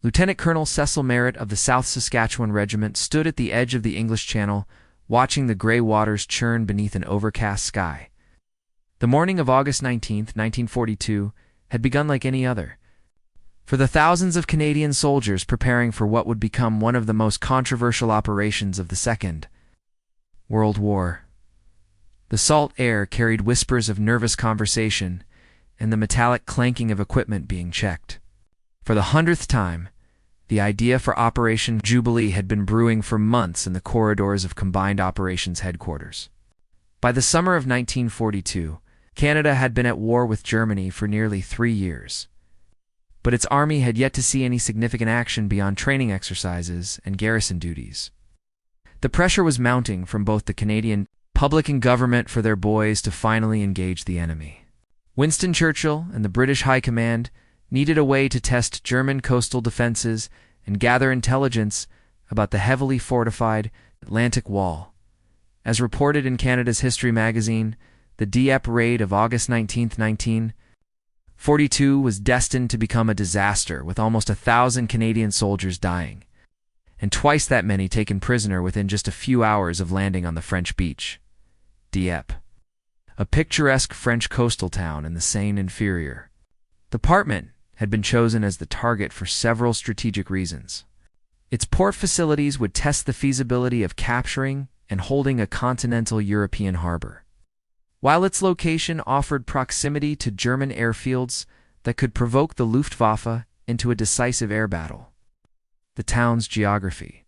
Lieutenant Colonel Cecil Merritt of the South Saskatchewan Regiment stood at the edge of the English Channel, watching the gray waters churn beneath an overcast sky. The morning of August 19, 1942, had begun like any other. For the thousands of Canadian soldiers preparing for what would become one of the most controversial operations of the Second World War. The salt air carried whispers of nervous conversation and the metallic clanking of equipment being checked. For the 100th time, the idea for Operation Jubilee had been brewing for months in the corridors of Combined Operations Headquarters. By the summer of 1942, Canada had been at war with Germany for nearly 3 years. But its army had yet to see any significant action beyond training exercises and garrison duties. The pressure was mounting from both the Canadian public and government for their boys to finally engage the enemy. Winston Churchill and the British High Command needed a way to test German coastal defenses and gather intelligence about the heavily fortified Atlantic Wall. As reported in Canada's History magazine, the Dieppe raid of August 19, 1942 was destined to become a disaster, with almost 1,000 Canadian soldiers dying, and twice that many taken prisoner within just a few hours of landing on the French beach. Dieppe, a picturesque French coastal town in the Seine Inferior. The department had been chosen as the target for several strategic reasons. Its port facilities would test the feasibility of capturing and holding a continental European harbor, while its location offered proximity to German airfields that could provoke the Luftwaffe into a decisive air battle. The town's geography,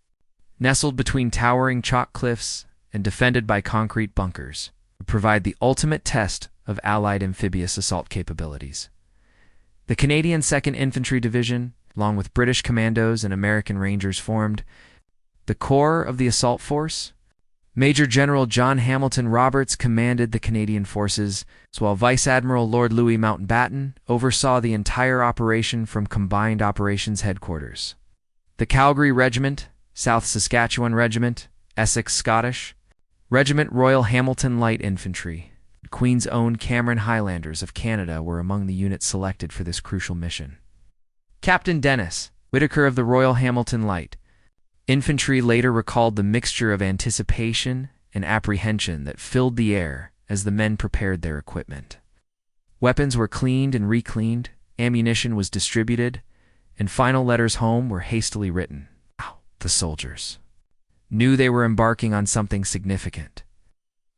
nestled between towering chalk cliffs and defended by concrete bunkers, would provide the ultimate test of Allied amphibious assault capabilities. The Canadian 2nd Infantry Division, along with British Commandos and American Rangers, formed the core of the assault force. Major General John Hamilton Roberts commanded the Canadian forces, while Vice Admiral Lord Louis Mountbatten oversaw the entire operation from Combined Operations Headquarters. The Calgary Regiment, South Saskatchewan Regiment, Essex Scottish Regiment, Royal Hamilton Light Infantry, Queen's Own Cameron Highlanders of Canada were among the units selected for this crucial mission. Captain Dennis Whitaker of the Royal Hamilton Light Infantry later recalled the mixture of anticipation and apprehension that filled the air as the men prepared their equipment. Weapons were cleaned and recleaned, ammunition was distributed, and final letters home were hastily written. The soldiers knew they were embarking on something significant,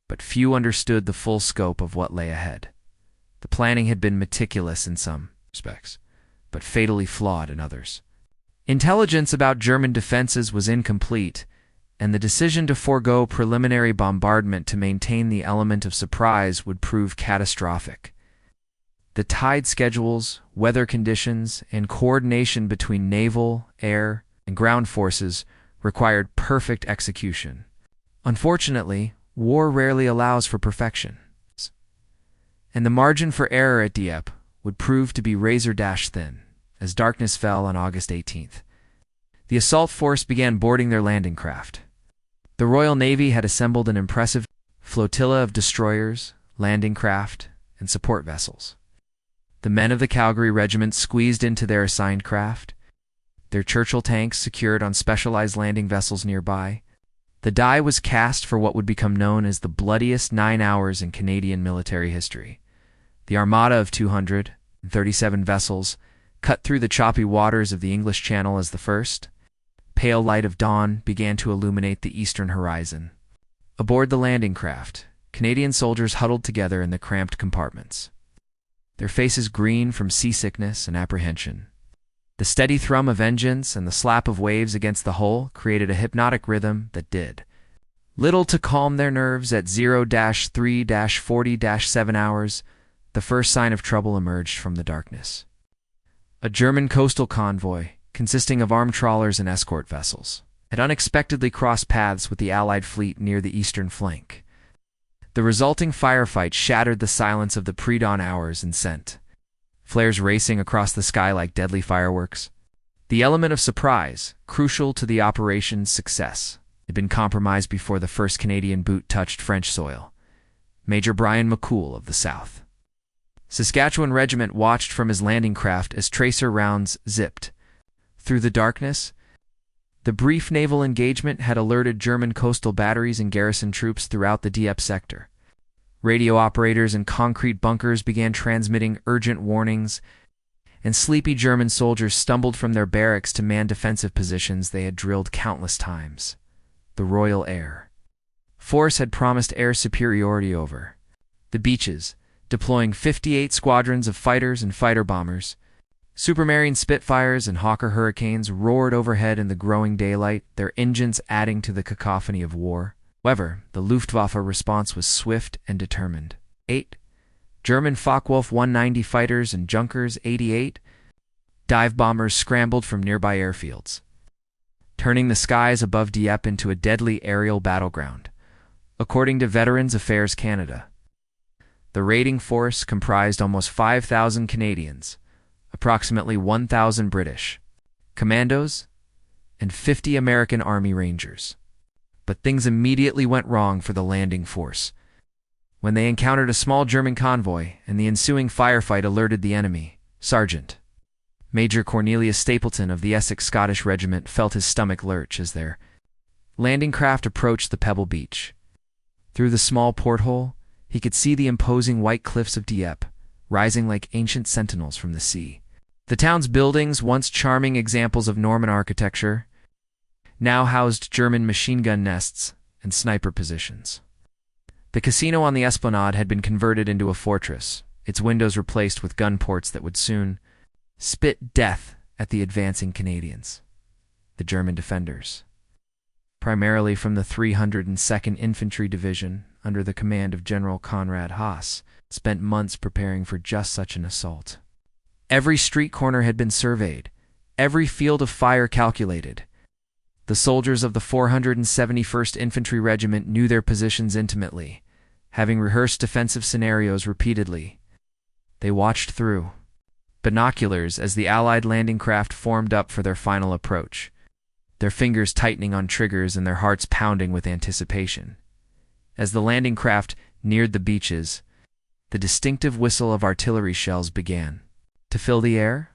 but few understood the full scope of what lay ahead. The planning had been meticulous in some respects, but fatally flawed in others. Intelligence about German defenses was incomplete, and the decision to forego preliminary bombardment to maintain the element of surprise would prove catastrophic. The tide schedules, weather conditions, and coordination between naval, air, and ground forces required perfect execution. Unfortunately, war rarely allows for perfection, and the margin for error at Dieppe would prove to be razor-thin as darkness fell on August 18th. The assault force began boarding their landing craft. The Royal Navy had assembled an impressive flotilla of destroyers, landing craft, and support vessels. The men of the Calgary Regiment squeezed into their assigned craft, their Churchill tanks secured on specialized landing vessels nearby. The die was cast for what would become known as the bloodiest 9 hours in Canadian military history. The armada of 237 vessels cut through the choppy waters of the English Channel as the first pale light of dawn began to illuminate the eastern horizon. Aboard the landing craft, Canadian soldiers huddled together in the cramped compartments, their faces green from seasickness and apprehension. The steady thrum of engines and the slap of waves against the hull created a hypnotic rhythm that did little to calm their nerves. At 0-3-40-7 hours, the first sign of trouble emerged from the darkness. A German coastal convoy, consisting of armed trawlers and escort vessels, had unexpectedly crossed paths with the Allied fleet near the eastern flank. The resulting firefight shattered the silence of the pre-dawn hours and sent flares racing across the sky like deadly fireworks. The element of surprise, crucial to the operation's success, had been compromised before the first Canadian boot touched French soil. Major Brian McCool of the South Saskatchewan Regiment watched from his landing craft as tracer rounds zipped Through the darkness, the brief naval engagement had alerted German coastal batteries and garrison troops throughout the Dieppe sector. Radio operators in concrete bunkers began transmitting urgent warnings, and sleepy German soldiers stumbled from their barracks to man defensive positions they had drilled countless times. The Royal Air Force had promised air superiority over the beaches, deploying 58 squadrons of fighters and fighter bombers. Supermarine Spitfires and Hawker Hurricanes roared overhead in the growing daylight, their engines adding to the cacophony of war. However, the Luftwaffe response was swift and determined. 8 German Focke-Wulf 190 fighters and Junkers 88 dive bombers scrambled from nearby airfields, turning the skies above Dieppe into a deadly aerial battleground. According to Veterans Affairs Canada, the raiding force comprised almost 5,000 Canadians, approximately 1,000 British commandos, and 50 American Army Rangers. But things immediately went wrong for the landing force when they encountered a small German convoy, and the ensuing firefight alerted the enemy. Sergeant Major Cornelius Stapleton of the Essex Scottish Regiment felt his stomach lurch as their landing craft approached the pebble beach. Through the small porthole, he could see the imposing white cliffs of Dieppe, rising like ancient sentinels from the sea. The town's buildings, once charming examples of Norman architecture, now housed German machine gun nests and sniper positions. The casino on the Esplanade had been converted into a fortress, its windows replaced with gun ports that would soon spit death at the advancing Canadians. The German defenders, primarily from the 302nd Infantry Division under the command of General Konrad Haas, spent months preparing for just such an assault. Every street corner had been surveyed, every field of fire calculated. The soldiers of the 471st Infantry Regiment knew their positions intimately, having rehearsed defensive scenarios repeatedly. They watched through binoculars as the Allied landing craft formed up for their final approach, their fingers tightening on triggers and their hearts pounding with anticipation. As the landing craft neared the beaches, the distinctive whistle of artillery shells began to fill the air.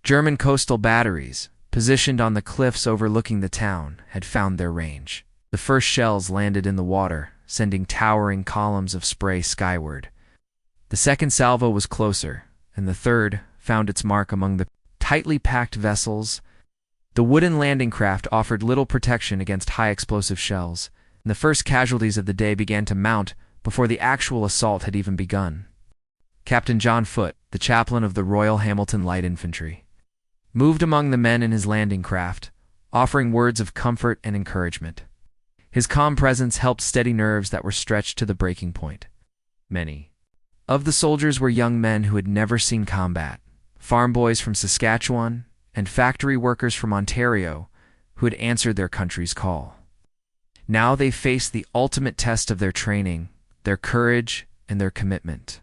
German coastal batteries, positioned on the cliffs overlooking the town, had found their range. The first shells landed in the water, sending towering columns of spray skyward. The second salvo was closer, and the third found its mark among the tightly packed vessels. The wooden landing craft offered little protection against high explosive shells, and the first casualties of the day began to mount before the actual assault had even begun. Captain John Foote, the chaplain of the Royal Hamilton Light Infantry, moved among the men in his landing craft, offering words of comfort and encouragement. His calm presence helped steady nerves that were stretched to the breaking point. Many of the soldiers were young men who had never seen combat, farm boys from Saskatchewan, and factory workers from Ontario who had answered their country's call. Now they faced the ultimate test of their training, their courage, and their commitment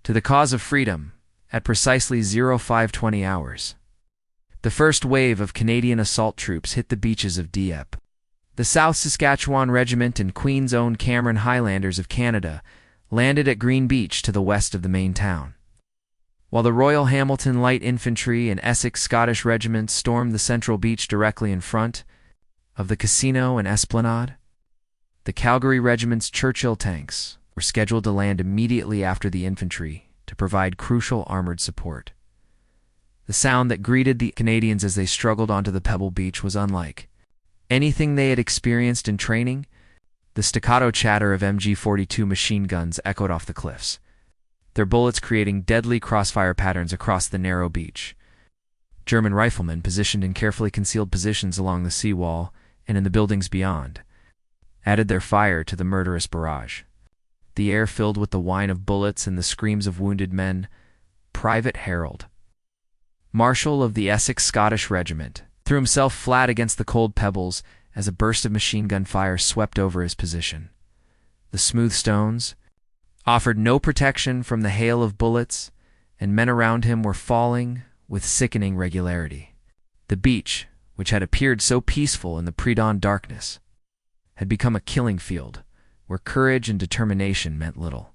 to the cause of freedom at precisely 0520 hours. The first wave of Canadian assault troops hit the beaches of Dieppe. The South Saskatchewan Regiment and Queen's Own Cameron Highlanders of Canada landed at Green Beach to the west of the main town, while the Royal Hamilton Light Infantry and Essex Scottish Regiments stormed the central beach directly in front of the casino and Esplanade. The Calgary Regiment's Churchill tanks were scheduled to land immediately after the infantry to provide crucial armored support. The sound that greeted the Canadians as they struggled onto the pebble beach was unlike anything they had experienced in training. The staccato chatter of MG-42 machine guns echoed off the cliffs, their bullets creating deadly crossfire patterns across the narrow beach. German riflemen, positioned in carefully concealed positions along the seawall and in the buildings beyond, added their fire to the murderous barrage. The air filled with the whine of bullets and the screams of wounded men. Private Harold, Marshal of the Essex Scottish Regiment, threw himself flat against the cold pebbles as a burst of machine gun fire swept over his position. The smooth stones offered no protection from the hail of bullets, and men around him were falling with sickening regularity. The beach, which had appeared so peaceful in the pre-dawn darkness, had become a killing field where courage and determination meant little.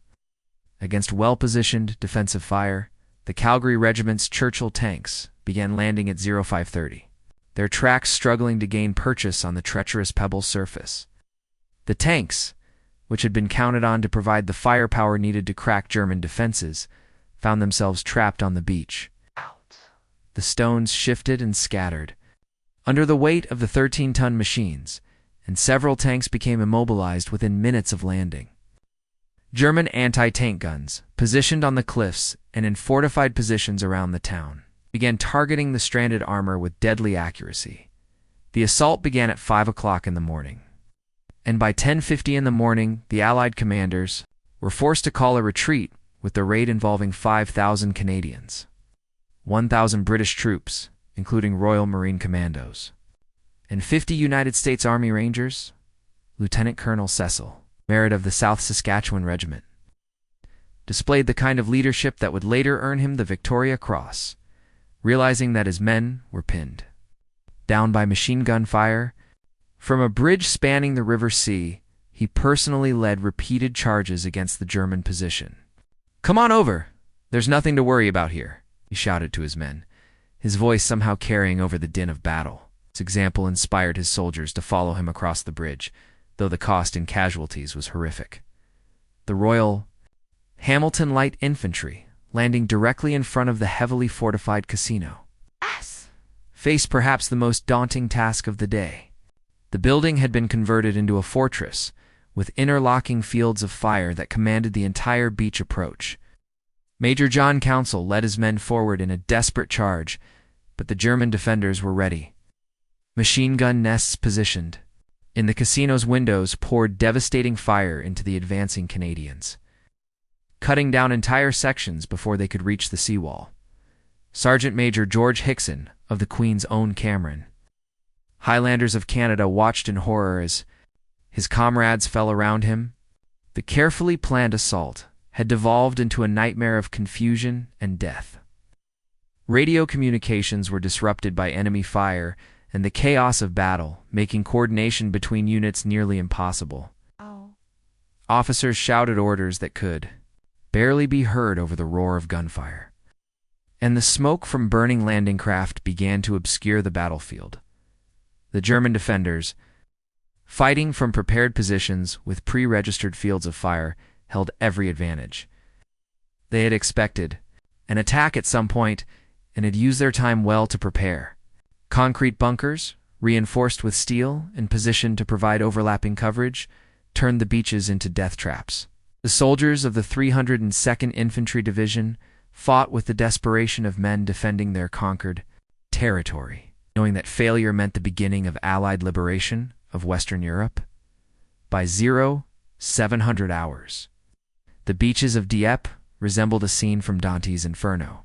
Against well-positioned defensive fire, the Calgary Regiment's Churchill tanks began landing at 0530. their tracks struggling to gain purchase on the treacherous pebble surface. The tanks, which had been counted on to provide the firepower needed to crack German defenses, found themselves trapped on the beach. The stones shifted and scattered under the weight of the 13-ton machines, and several tanks became immobilized within minutes of landing. German anti-tank guns, positioned on the cliffs and in fortified positions around the town, began targeting the stranded armor with deadly accuracy. The assault began at 5 o'clock in the morning, and by 10:50 in the morning, the Allied commanders were forced to call a retreat, with the raid involving 5,000 Canadians, 1,000 British troops, including Royal Marine Commandos, and 50 United States Army Rangers. Lieutenant Colonel Cecil Merritt of the South Saskatchewan Regiment displayed the kind of leadership that would later earn him the Victoria Cross. Realizing that his men were pinned down by machine gun fire from a bridge spanning the River Sea, he personally led repeated charges against the German position. "Come on over! There's nothing to worry about here," he shouted to his men, his voice somehow carrying over the din of battle. His example inspired his soldiers to follow him across the bridge, though the cost in casualties was horrific. The Royal Hamilton Light Infantry, landing directly in front of the heavily fortified casino, faced perhaps the most daunting task of the day. The building had been converted into a fortress, with interlocking fields of fire that commanded the entire beach approach. Major John Council led his men forward in a desperate charge, but the German defenders were ready. Machine gun nests positioned in the casino's windows poured devastating fire into the advancing Canadians, cutting down entire sections before they could reach the seawall. Sergeant Major George Hickson of the Queen's Own Cameron Highlanders of Canada watched in horror as his comrades fell around him. The carefully planned assault had devolved into a nightmare of confusion and death. Radio communications were disrupted by enemy fire and the chaos of battle, making coordination between units nearly impossible. Officers shouted orders that could barely be heard over the roar of gunfire, and the smoke from burning landing craft began to obscure the battlefield. The German defenders, fighting from prepared positions with pre-registered fields of fire, held every advantage. They had expected an attack at some point and had used their time well to prepare. Concrete bunkers, reinforced with steel and positioned to provide overlapping coverage, turned the beaches into death traps. The soldiers of the 302nd Infantry Division fought with the desperation of men defending their conquered territory, knowing that failure meant the beginning of Allied liberation of Western Europe. By 0700 hours, the beaches of Dieppe resembled a scene from Dante's Inferno.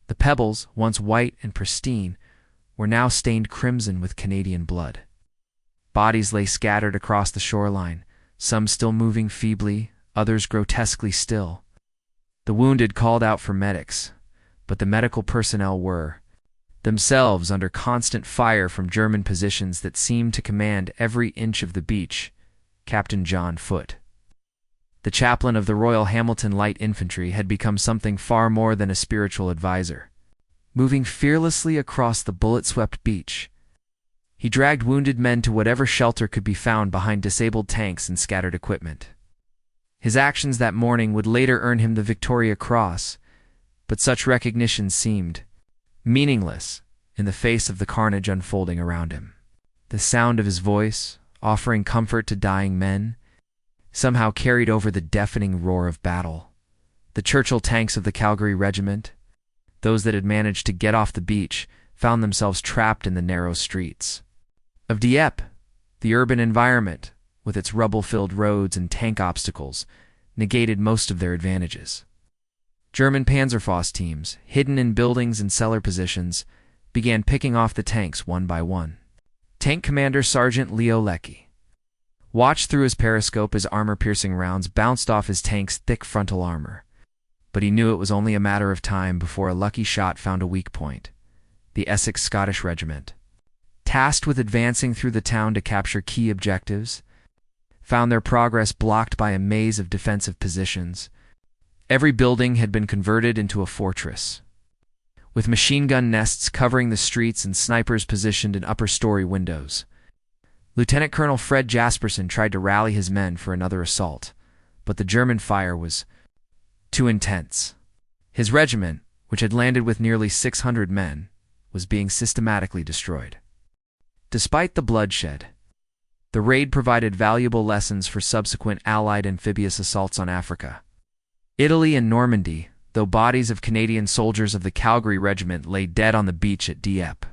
The pebbles, once white and pristine, were now stained crimson with Canadian blood. Bodies lay scattered across the shoreline, some still moving feebly, others grotesquely still. The wounded called out for medics, but the medical personnel were themselves under constant fire from German positions that seemed to command every inch of the beach. Captain John Foote, the chaplain of the Royal Hamilton Light Infantry, had become something far more than a spiritual advisor. Moving fearlessly across the bullet-swept beach, he dragged wounded men to whatever shelter could be found behind disabled tanks and scattered equipment. His actions that morning would later earn him the Victoria Cross, but such recognition seemed meaningless in the face of the carnage unfolding around him. The sound of his voice, offering comfort to dying men, somehow carried over the deafening roar of battle. The Churchill tanks of the Calgary Regiment, those that had managed to get off the beach, found themselves trapped in the narrow streets of Dieppe. The urban environment, with its rubble-filled roads and tank obstacles, negated most of their advantages. German Panzerfaust teams, hidden in buildings and cellar positions, began picking off the tanks one by one. Tank Commander Sergeant Leo Leckie watched through his periscope as armor-piercing rounds bounced off his tank's thick frontal armor, but he knew it was only a matter of time before a lucky shot found a weak point. The Essex Scottish Regiment, tasked with advancing through the town to capture key objectives, found their progress blocked by a maze of defensive positions. Every building had been converted into a fortress, with machine gun nests covering the streets and snipers positioned in upper-story windows. Lieutenant Colonel Fred Jasperson tried to rally his men for another assault, but the German fire was too intense. His regiment, which had landed with nearly 600 men, was being systematically destroyed. Despite the bloodshed, the raid provided valuable lessons for subsequent Allied amphibious assaults on Africa. Italy and Normandy, though bodies of Canadian soldiers of the Calgary Regiment lay dead on the beach at Dieppe.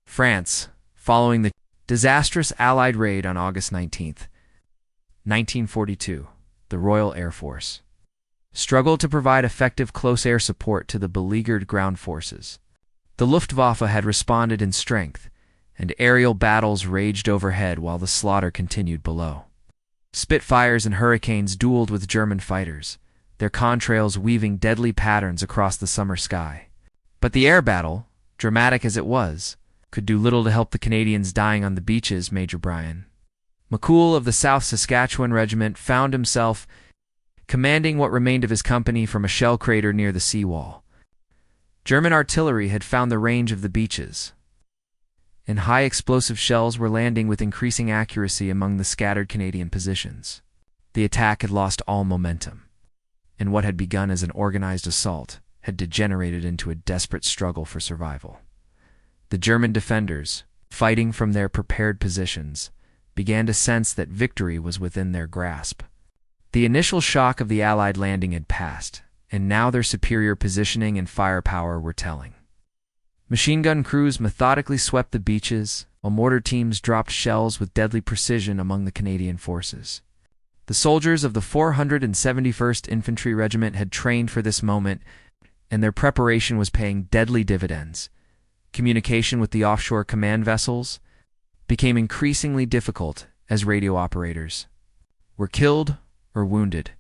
France, following the disastrous Allied raid on August 19, 1942, the Royal Air Force struggled to provide effective close air support to the beleaguered ground forces. The Luftwaffe had responded in strength, and aerial battles raged overhead while the slaughter continued below. Spitfires and Hurricanes dueled with German fighters, their contrails weaving deadly patterns across the summer sky. But the air battle, dramatic as it was, could do little to help the Canadians dying on the beaches. Major Brian McCool of the South Saskatchewan Regiment found himself commanding what remained of his company from a shell crater near the seawall. German artillery had found the range of the beaches, and high explosive shells were landing with increasing accuracy among the scattered Canadian positions. The attack had lost all momentum, and what had begun as an organized assault had degenerated into a desperate struggle for survival. The German defenders, fighting from their prepared positions, began to sense that victory was within their grasp. The initial shock of the Allied landing had passed, and now their superior positioning and firepower were telling. Machine gun crews methodically swept the beaches, while mortar teams dropped shells with deadly precision among the Canadian forces. The soldiers of the 471st Infantry Regiment had trained for this moment, and their preparation was paying deadly dividends. Communication with the offshore command vessels became increasingly difficult as radio operators were killed or wounded.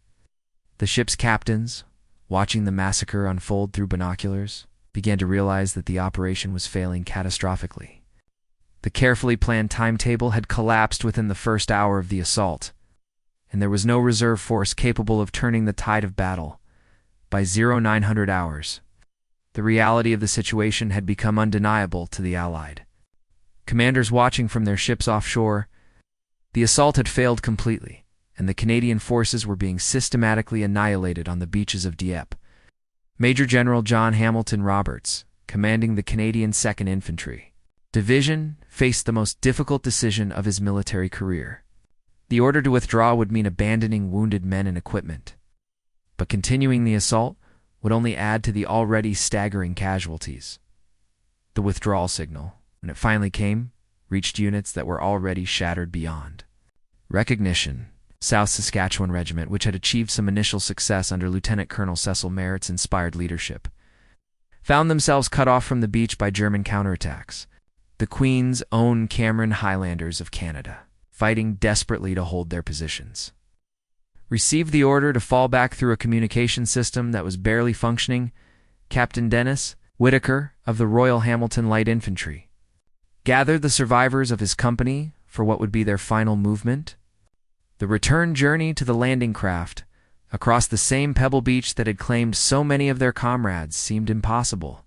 The ship's captains, watching the massacre unfold through binoculars, began to realize that the operation was failing catastrophically. The carefully planned timetable had collapsed within the first hour of the assault, and there was no reserve force capable of turning the tide of battle. By 0900 hours, the reality of the situation had become undeniable to the Allied commanders watching from their ships offshore. The assault had failed completely, and the Canadian forces were being systematically annihilated on the beaches of Dieppe. Major General John Hamilton Roberts, commanding the Canadian 2nd Infantry Division, faced the most difficult decision of his military career. The order to withdraw would mean abandoning wounded men and equipment, but continuing the assault would only add to the already staggering casualties. The withdrawal signal, when it finally came, reached units that were already shattered beyond recognition. South Saskatchewan Regiment, which had achieved some initial success under Lieutenant Colonel Cecil Merritt's inspired leadership, found themselves cut off from the beach by German counterattacks. The Queen's Own Cameron Highlanders of Canada, fighting desperately to hold their positions, received the order to fall back through a communication system that was barely functioning. Captain Dennis Whitaker of the Royal Hamilton Light Infantry gathered the survivors of his company for what would be their final movement. The return journey to the landing craft, across the same pebble beach that had claimed so many of their comrades, seemed impossible.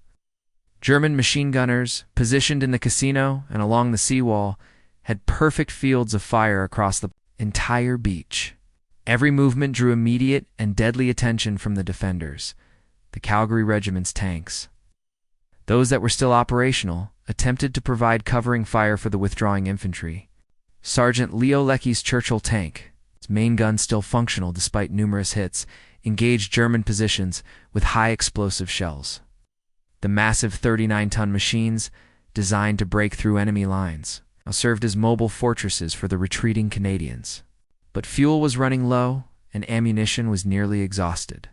German machine gunners, positioned in the casino and along the seawall, had perfect fields of fire across the entire beach. Every movement drew immediate and deadly attention from the defenders, the Calgary Regiment's tanks. Those that were still operational attempted to provide covering fire for the withdrawing infantry. Sergeant Leo Lecky's Churchill tank, its main gun still functional despite numerous hits, engaged German positions with high explosive shells. The massive 39-ton machines, designed to break through enemy lines, now served as mobile fortresses for the retreating Canadians. But fuel was running low, and ammunition was nearly exhausted.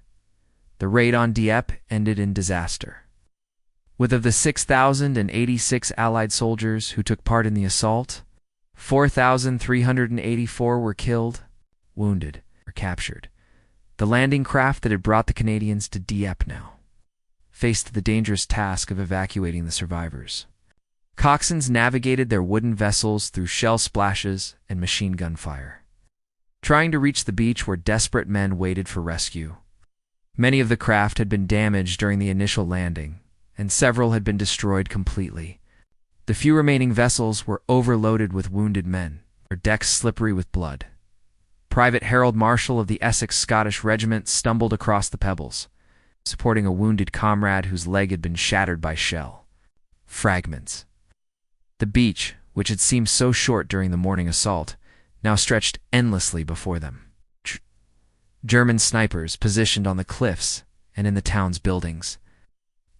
The raid on Dieppe ended in disaster. With of the 6,086 Allied soldiers who took part in the assault, 4,384 were killed, wounded, or captured. The landing craft that had brought the Canadians to Dieppe now faced the dangerous task of evacuating the survivors. Coxswains navigated their wooden vessels through shell splashes and machine gun fire, trying to reach the beach where desperate men waited for rescue. Many of the craft had been damaged during the initial landing, and several had been destroyed completely. The few remaining vessels were overloaded with wounded men, their decks slippery with blood. Private Harold Marshall of the Essex Scottish Regiment stumbled across the pebbles, supporting a wounded comrade whose leg had been shattered by shell fragments. The beach, which had seemed so short during the morning assault, now stretched endlessly before them. German snipers positioned on the cliffs and in the town's buildings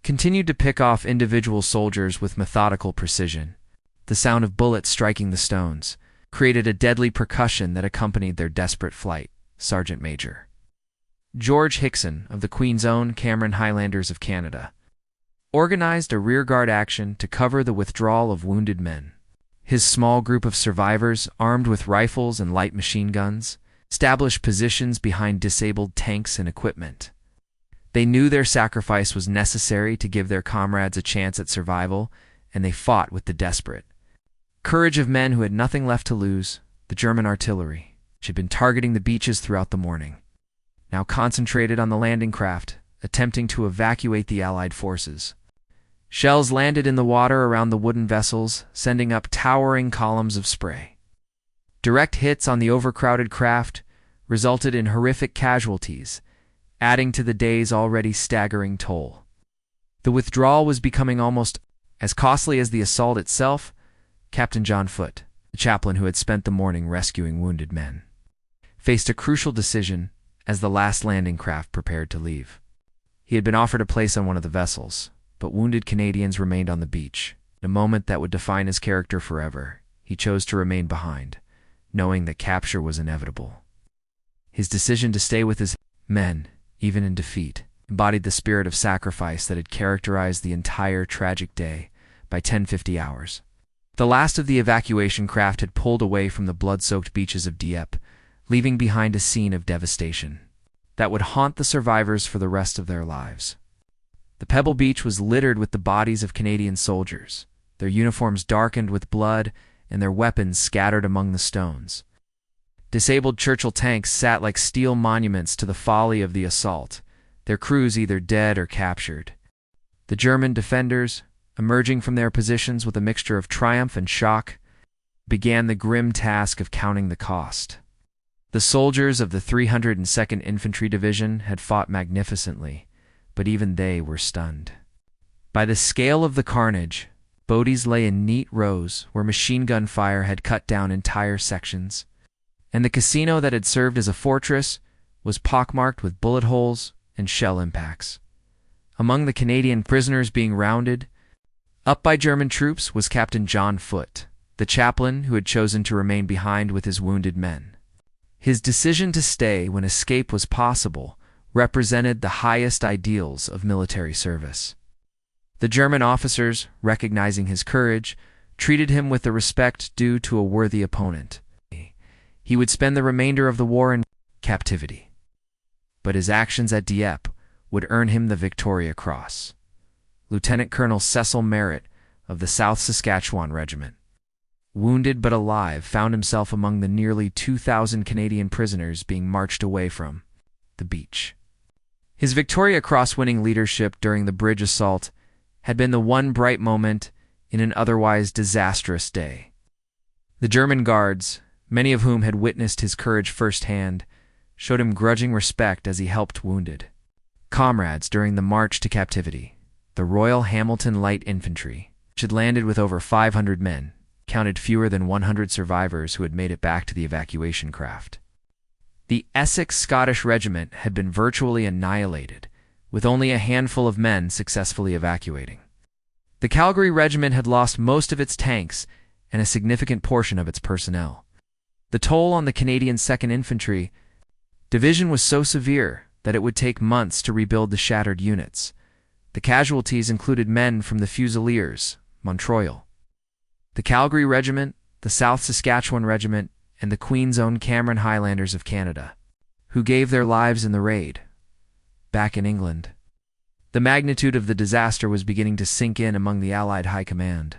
continued to pick off individual soldiers with methodical precision. The sound of bullets striking the stones created a deadly percussion that accompanied their desperate flight. Sergeant Major George Hickson of the Queen's Own Cameron Highlanders of Canada organized a rearguard action to cover the withdrawal of wounded men. His small group of survivors, armed with rifles and light machine guns, established positions behind disabled tanks and equipment. They knew their sacrifice was necessary to give their comrades a chance at survival, and they fought with the desperate courage of men who had nothing left to lose. The German artillery, which had been targeting the beaches throughout the morning, now concentrated on the landing craft, attempting to evacuate the Allied forces. Shells landed in the water around the wooden vessels, sending up towering columns of spray. Direct hits on the overcrowded craft resulted in horrific casualties, adding to the day's already staggering toll. The withdrawal was becoming almost as costly as the assault itself. Captain John Foote, the chaplain who had spent the morning rescuing wounded men, faced a crucial decision as the last landing craft prepared to leave. He had been offered a place on one of the vessels, but wounded Canadians remained on the beach. In a moment that would define his character forever, he chose to remain behind, knowing that capture was inevitable. His decision to stay with his men, even in defeat, embodied the spirit of sacrifice that had characterized the entire tragic day. By 10:50 hours, the last of the evacuation craft had pulled away from the blood-soaked beaches of Dieppe, leaving behind a scene of devastation that would haunt the survivors for the rest of their lives. The Pebble Beach was littered with the bodies of Canadian soldiers, their uniforms darkened with blood and their weapons scattered among the stones. Disabled Churchill tanks sat like steel monuments to the folly of the assault, their crews either dead or captured. The German defenders, emerging from their positions with a mixture of triumph and shock, began the grim task of counting the cost. The soldiers of the 302nd Infantry Division had fought magnificently, but even they were stunned by the scale of the carnage. Bodies lay in neat rows where machine gun fire had cut down entire sections, and the casino that had served as a fortress was pockmarked with bullet holes and shell impacts. Among the Canadian prisoners being rounded up by German troops was Captain John Foote, the chaplain who had chosen to remain behind with his wounded men. His decision to stay when escape was possible represented the highest ideals of military service. The German officers, recognizing his courage, treated him with the respect due to a worthy opponent. He would spend the remainder of the war in captivity, but his actions at Dieppe would earn him the Victoria Cross. Lieutenant Colonel Cecil Merritt of the South Saskatchewan Regiment, wounded but alive, found himself among the nearly 2,000 Canadian prisoners being marched away from the beach. His Victoria Cross-winning leadership during the bridge assault had been the one bright moment in an otherwise disastrous day. The German guards, many of whom had witnessed his courage firsthand, showed him grudging respect as he helped wounded comrades during the march to captivity. The Royal Hamilton Light Infantry, which had landed with over 500 men, counted fewer than 100 survivors who had made it back to the evacuation craft. The Essex Scottish Regiment had been virtually annihilated, with only a handful of men successfully evacuating. The Calgary Regiment had lost most of its tanks and a significant portion of its personnel. The toll on the Canadian 2nd Infantry Division was so severe that it would take months to rebuild the shattered units. The casualties included men from the Fusiliers, Montreal, the Calgary Regiment, the South Saskatchewan Regiment, and the Queen's Own Cameron Highlanders of Canada, who gave their lives in the raid. Back in England, the magnitude of the disaster was beginning to sink in among the Allied High Command.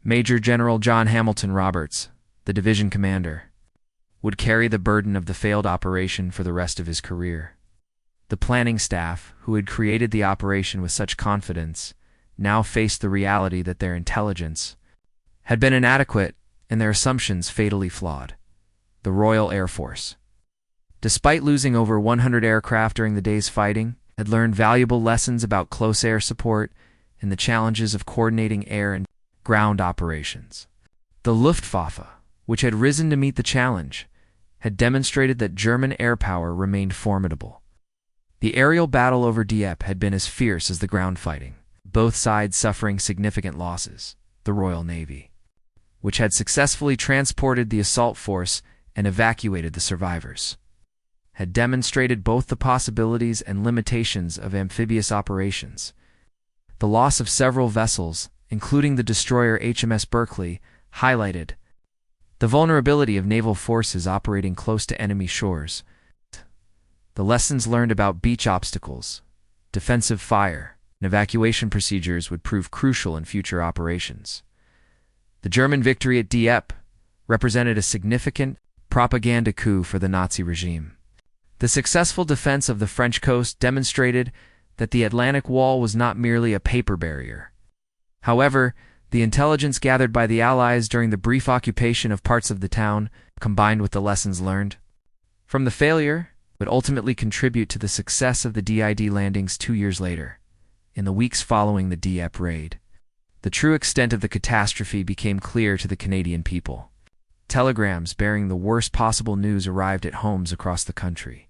Major General John Hamilton Roberts, the division commander, would carry the burden of the failed operation for the rest of his career. The planning staff, who had created the operation with such confidence, now faced the reality that their intelligence had been inadequate and their assumptions fatally flawed. The Royal Air Force, despite losing over 100 aircraft during the day's fighting, had learned valuable lessons about close air support and the challenges of coordinating air and ground operations. The Luftwaffe, which had risen to meet the challenge, had demonstrated that German air power remained formidable. The aerial battle over Dieppe had been as fierce as the ground fighting, both sides suffering significant losses. The Royal Navy, which had successfully transported the assault force and evacuated the survivors, had demonstrated both the possibilities and limitations of amphibious operations. The loss of several vessels, including the destroyer HMS Berkeley, highlighted the vulnerability of naval forces operating close to enemy shores. The lessons learned about beach obstacles, defensive fire, and evacuation procedures would prove crucial in future operations. The German victory at Dieppe represented a significant propaganda coup for the Nazi regime. The successful defense of the French coast demonstrated that the Atlantic Wall was not merely a paper barrier. However, the intelligence gathered by the Allies during the brief occupation of parts of the town, combined with the lessons learned from the failure, would ultimately contribute to the success of the DID landings 2 years later. In the weeks following the Dieppe raid, the true extent of the catastrophe became clear to the Canadian people. Telegrams bearing the worst possible news arrived at homes across the country,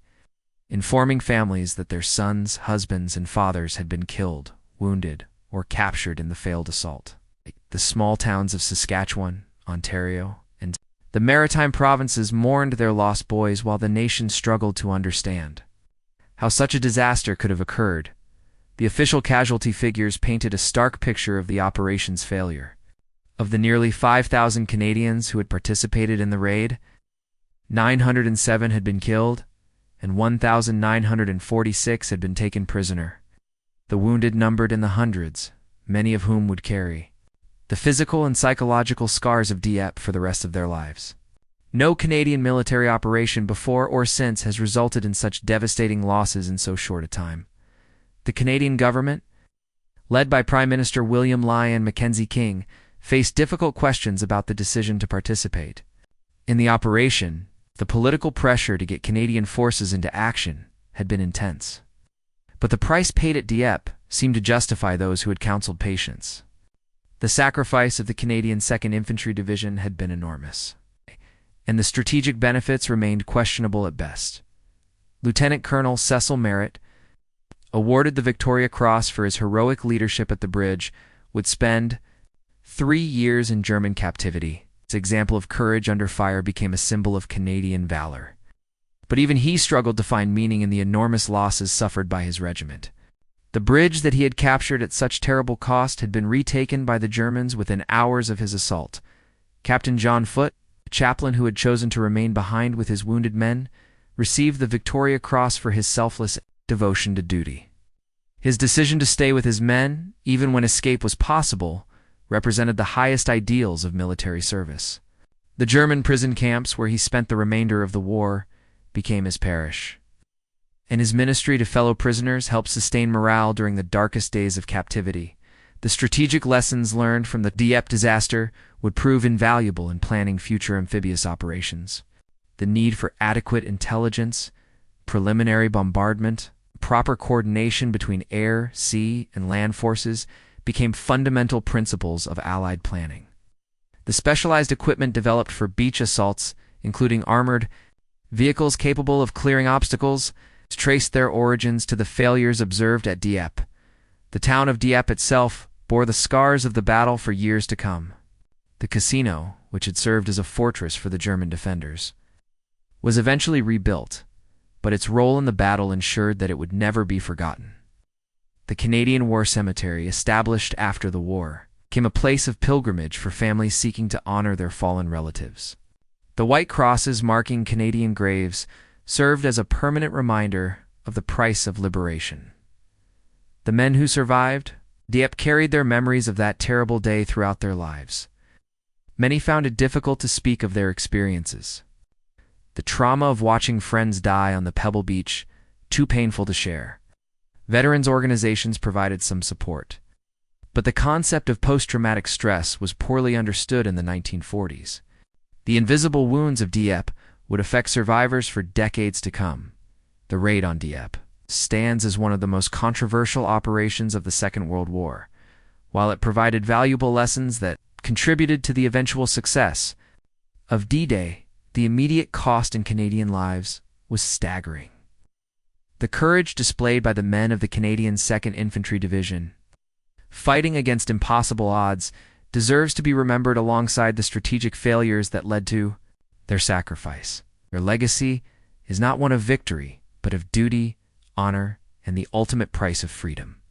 informing families that their sons, husbands, and fathers had been killed, wounded, or captured in the failed assault. The small towns of Saskatchewan, Ontario, and the maritime provinces mourned their lost boys while the nation struggled to understand how such a disaster could have occurred. The official casualty figures painted a stark picture of the operation's failure. Of the nearly 5,000 Canadians who had participated in the raid, 907 had been killed, and 1,946 had been taken prisoner. The wounded numbered in the hundreds, many of whom would carry the physical and psychological scars of Dieppe for the rest of their lives. No Canadian military operation before or since has resulted in such devastating losses in so short a time. The Canadian government, led by Prime Minister William Lyon Mackenzie King, faced difficult questions about the decision to participate in the operation. The political pressure to get Canadian forces into action had been intense. But the price paid at Dieppe seemed to justify those who had counseled patience. The sacrifice of the Canadian 2nd Infantry Division had been enormous, and the strategic benefits remained questionable at best. Lieutenant Colonel Cecil Merritt, awarded the Victoria Cross for his heroic leadership at the bridge, would spend 3 years in German captivity. His example of courage under fire became a symbol of Canadian valor. But even he struggled to find meaning in the enormous losses suffered by his regiment. The bridge that he had captured at such terrible cost had been retaken by the Germans within hours of his assault. Captain John Foote, a chaplain who had chosen to remain behind with his wounded men, received the Victoria Cross for his selfless devotion to duty. His decision to stay with his men, even when escape was possible, represented the highest ideals of military service. The German prison camps where he spent the remainder of the war became his parish, and his ministry to fellow prisoners helped sustain morale during the darkest days of captivity. The strategic lessons learned from the Dieppe disaster would prove invaluable in planning future amphibious operations. The need for adequate intelligence, preliminary bombardment, proper coordination between air, sea, and land forces became fundamental principles of Allied planning. The specialized equipment developed for beach assaults, including armored vehicles capable of clearing obstacles, traced their origins to the failures observed at Dieppe. The town of Dieppe itself bore the scars of the battle for years to come. The casino, which had served as a fortress for the German defenders, was eventually rebuilt, but its role in the battle ensured that it would never be forgotten. The Canadian War Cemetery, established after the war, became a place of pilgrimage for families seeking to honor their fallen relatives. The white crosses marking Canadian graves served as a permanent reminder of the price of liberation. The men who survived Dieppe carried their memories of that terrible day throughout their lives. Many found it difficult to speak of their experiences. The trauma of watching friends die on the Pebble Beach, too painful to share. Veterans organizations provided some support, But the concept of post-traumatic stress was poorly understood in the 1940s. The invisible wounds of Dieppe would affect survivors for decades to come. The raid on Dieppe stands as one of the most controversial operations of the Second World War. While it provided valuable lessons that contributed to the eventual success of D-Day, the immediate cost in Canadian lives was staggering. The courage displayed by the men of the Canadian 2nd Infantry Division, fighting against impossible odds, deserves to be remembered alongside the strategic failures that led to their sacrifice. Their legacy is not one of victory, but of duty, honor, and the ultimate price of freedom.